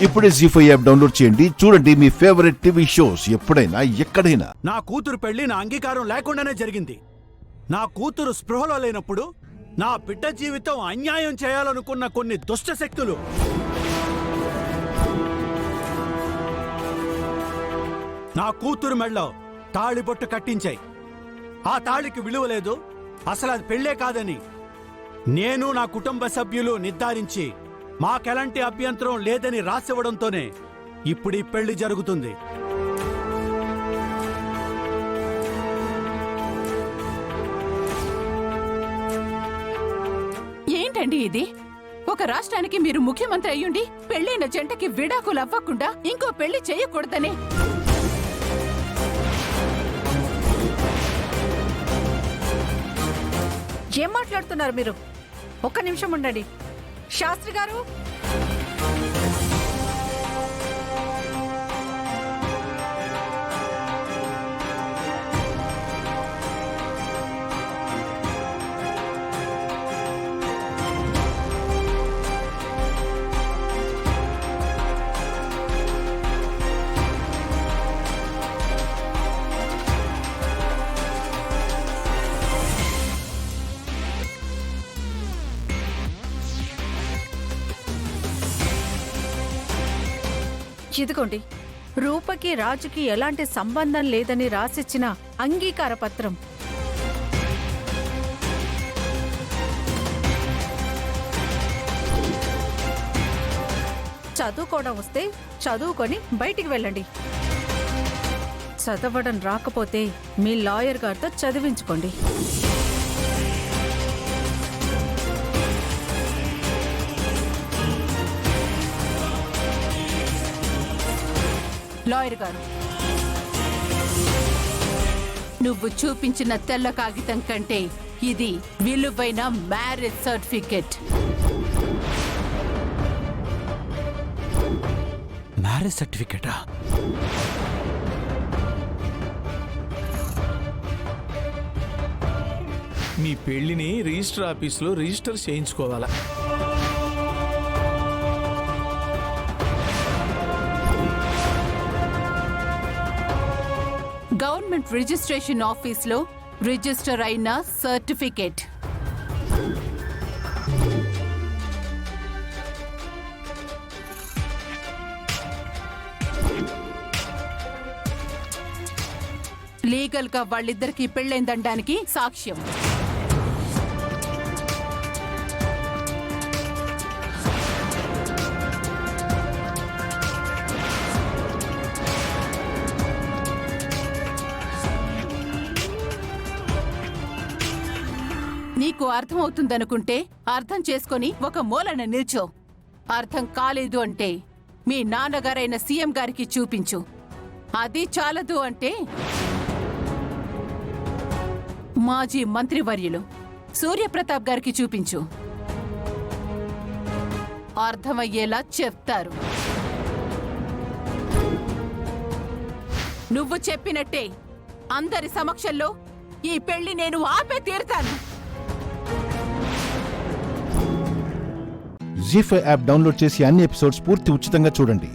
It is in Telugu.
ఇప్పుడే జీ5 యాప్ డౌన్లోడ్ చేయండి. చూడండి మీ ఫేవరెట్ టీవీ షోస్ ఎప్పుడైనా ఎక్కడైనా. నా కూతురు పెళ్లి నా అంగీకారం లేకుండానే జరిగింది. నా కూతురు స్పృహలో లేనప్పుడు నా బిడ్డ జీవితం అన్యాయం చేయాలనుకున్న కొన్ని దుష్ట శక్తులు నా కూతురు మెళ్ళో తాళిబొట్టు కట్టించాయి. ఆ తాళికి విలువ లేదు, అసలు అది పెళ్లే కాదని నేను నా కుటుంబ సభ్యులు నిర్ధారించి మాకెలాంటి అభ్యంతరం లేదని రాసివ్వడంతోనే ఇప్పుడు ఈ పెళ్లి జరుగుతుంది. ఏంటండి ఇది? ఒక రాష్ట్రానికి మీరు ముఖ్యమంత్రి అయ్యుండి పెళ్లైన జంటకి విడాకులు అవ్వకుండా ఇంకో పెళ్లి చేయకూడదని. ఏం మాట్లాడుతున్నారు మీరు? ఒక్క నిమిషం ఉండండి. శాస్త్రి గారు, ఇదిగోండి, రూపకి రాజుకి ఎలాంటి సంబంధం లేదని రాసిచ్చిన అంగీకార పత్రం. చదువుకోవడం వస్తే చదువుకొని బయటికి వెళ్ళండి. చదవడం రాకపోతే మీ లాయర్ గారితో చదివించుకోండి. లాయర్ గారు, నువ్వు చూపించిన తెల్ల కాగితం కంటే ఇది విలువైన మ్యారేజ్ సర్టిఫికెట్. మ్యారేజ్ సర్టిఫికెటా? మీ పెళ్లిని రిజిస్టర్ ఆఫీస్లో రిజిస్టర్ చేయించుకోవాలా? గవర్నమెంట్ రిజిస్ట్రేషన్ ఆఫీస్లో రిజిస్టర్ అయిన సర్టిఫికెట్. లీగల్ గా వాళ్ళిద్దరికీ పెళ్ళైందనడానికి సాక్ష్యం. నీకు అర్థమవుతుందనుకుంటే అర్థం చేసుకొని ఒక మూలన నిల్చో. అర్థం కాలేదు అంటే మీ నాన్నగారైన సీఎం గారికి చూపించు. అది చాలదు అంటే మాజీ మంత్రివర్యులు సూర్యప్రతాప్ గారికి చూపించు. అర్థమయ్యేలా చెప్తారు. నువ్వు చెప్పినట్టే అందరి సమక్షంలో ఈ పెళ్లి నేను ఆపే తీరుతాను. జీ5 యాప్ డౌన్లోడ్ చేసి అన్ని ఎపిసోడ్స్ పూర్తి ఉచితంగా చూడండి.